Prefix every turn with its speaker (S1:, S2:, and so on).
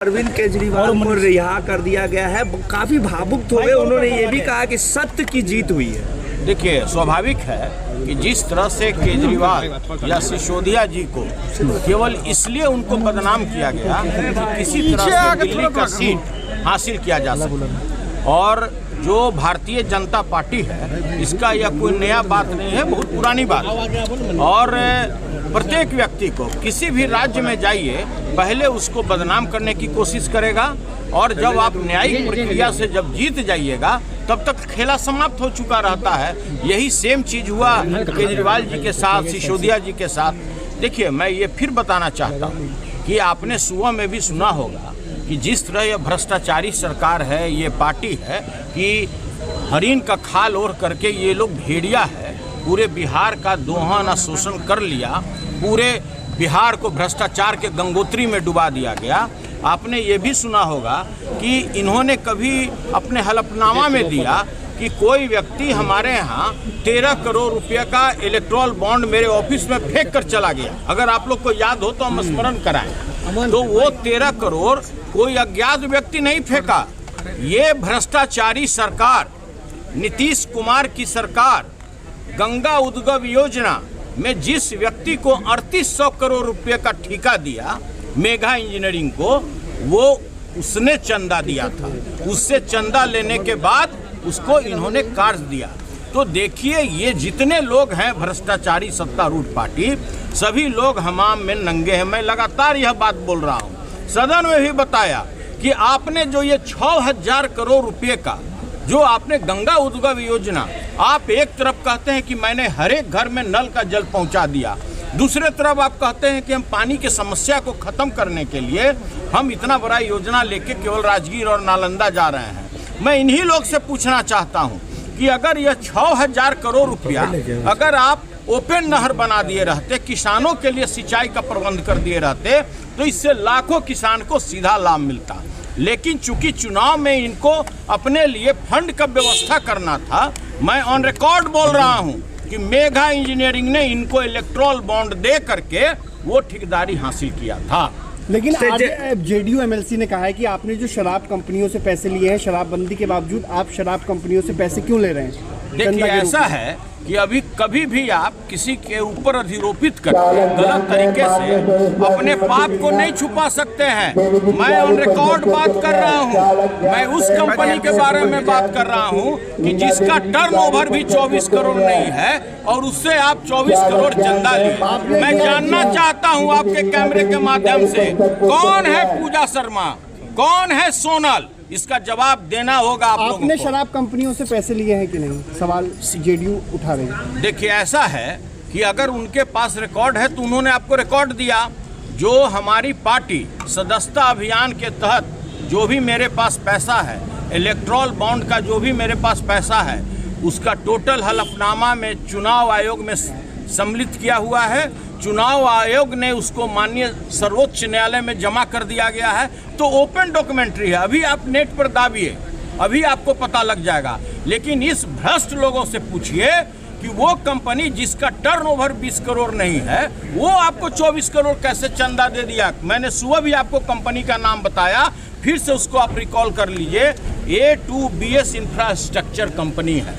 S1: अरविंद केजरीवाल को रिहा कर दिया गया है। काफी भावुक हो गए, उन्होंने ये भी कहा कि सत्य की जीत हुई है।
S2: देखिए, स्वाभाविक है कि जिस तरह से केजरीवाल या सिसोदिया जी को केवल इसलिए उनको बदनाम किया गया कि किसी तरह से दिल्ली का सीट हासिल किया जा सके, और जो भारतीय जनता पार्टी है इसका यह कोई नया बात नहीं है, बहुत पुरानी बात है। और प्रत्येक व्यक्ति को किसी भी राज्य में जाइए, पहले उसको बदनाम करने की कोशिश करेगा, और जब आप न्यायिक प्रक्रिया से जब जीत जाइएगा तब तक खेला समाप्त हो चुका रहता है। यही सेम चीज़ हुआ केजरीवाल जी के साथ, सिसोदिया जी के साथ। देखिए, मैं ये फिर बताना चाहता हूँ कि आपने सुबह में भी सुना होगा कि जिस तरह यह भ्रष्टाचारी सरकार है, ये पार्टी है कि हरिन का खाल ओढ़ करके ये लोग भेड़िया है, पूरे बिहार का दोहन शोषण कर लिया, पूरे बिहार को भ्रष्टाचार के गंगोत्री में डुबा दिया गया। आपने ये भी सुना होगा कि इन्होंने कभी अपने हलफनामा में दिया कि कोई व्यक्ति हमारे यहाँ 13 करोड़ रुपये का इलेक्ट्रल बॉन्ड मेरे ऑफिस में फेंक कर चला गया। अगर आप लोग को याद हो तो हम स्मरण कराएं, तो वो 13 करोड़ कोई अज्ञात व्यक्ति नहीं फेंका। ये भ्रष्टाचारी सरकार, नीतीश कुमार की सरकार, गंगा उद्गम योजना में जिस व्यक्ति को 3800 करोड़ रुपए का ठेका दिया मेगा इंजीनियरिंग को, वो उसने चंदा दिया था। उससे चंदा लेने के बाद उसको इन्होंने कार्ड दिया। तो देखिए, ये जितने लोग हैं भ्रष्टाचारी सत्तारूढ़ पार्टी, सभी लोग हमाम में नंगे हैं। मैं लगातार यह बात बोल रहा हूँ, सदन में भी बताया कि आपने जो ये 6000 करोड़ रुपए का जो आपने गंगा उद्गम योजना, आप एक तरफ कहते हैं कि मैंने हर एक घर में नल का जल पहुंचा दिया, दूसरे तरफ आप कहते हैं कि हम पानी की समस्या को खत्म करने के लिए हम इतना बड़ा योजना लेके केवल राजगीर और नालंदा जा रहे हैं। मैं इन्हीं लोग से पूछना चाहता हूं कि अगर यह 6000 करोड़ रुपया अगर आप ओपन नहर बना दिए रहते, किसानों के लिए सिंचाई का प्रबंध कर दिए रहते, तो इससे लाखों किसान को सीधा लाभ मिलता। लेकिन चूंकि चुनाव में इनको अपने लिए फंड का व्यवस्था करना था, मैं ऑन रिकॉर्ड बोल रहा हूं कि मेगा इंजीनियरिंग ने इनको इलेक्ट्रल बॉन्ड दे करके वो ठेकेदारी हासिल किया था।
S3: लेकिन आज जेडीयू एमएलसी ने कहा है कि आपने जो शराब कंपनियों से पैसे लिए हैं, शराबबंदी के बावजूद आप शराब कंपनियों से पैसे क्यों ले रहे हैं?
S2: देखिए, ऐसा है कि अभी कभी भी आप किसी के ऊपर अधिरोपित करके गलत तरीके से अपने पाप को नहीं छुपा सकते हैं। मैं ऑन रिकॉर्ड बात कर रहा हूं, मैं उस कंपनी के बारे में बात कर रहा हूं कि जिसका टर्नओवर भी 24 करोड़ नहीं है और उससे आप 24 करोड़ चंदा लिए। मैं जानना चाहता हूं आपके कैमरे के माध्यम से, कौन है पूजा शर्मा, कौन है सोनल? इसका जवाब देना होगा आप लोगों को।
S3: आपने शराब कंपनियों से पैसे लिए हैं कि नहीं? सवाल जेडीयू उठा रही है।
S2: देखिए, ऐसा है कि अगर उनके पास रिकॉर्ड है तो उन्होंने आपको रिकॉर्ड दिया। जो हमारी पार्टी सदस्यता अभियान के तहत जो भी मेरे पास पैसा है, इलेक्ट्रल बॉन्ड का जो भी मेरे पास पैसा है, उसका टोटल हलफनामा में चुनाव आयोग में सम्मिलित किया हुआ है। चुनाव आयोग ने उसको माननीय सर्वोच्च न्यायालय में जमा कर दिया गया है। तो ओपन डॉक्यूमेंट्री है, अभी आप नेट पर दाबिए, अभी आपको पता लग जाएगा। लेकिन इस भ्रष्ट लोगों से पूछिए कि वो कंपनी जिसका टर्नओवर 20 करोड़ नहीं है, वो आपको 24 करोड़ कैसे चंदा दे दिया? मैंने सुबह भी आपको कंपनी का नाम बताया, फिर से उसको आप रिकॉल कर लीजिए। A2BS इंफ्रास्ट्रक्चर कंपनी है।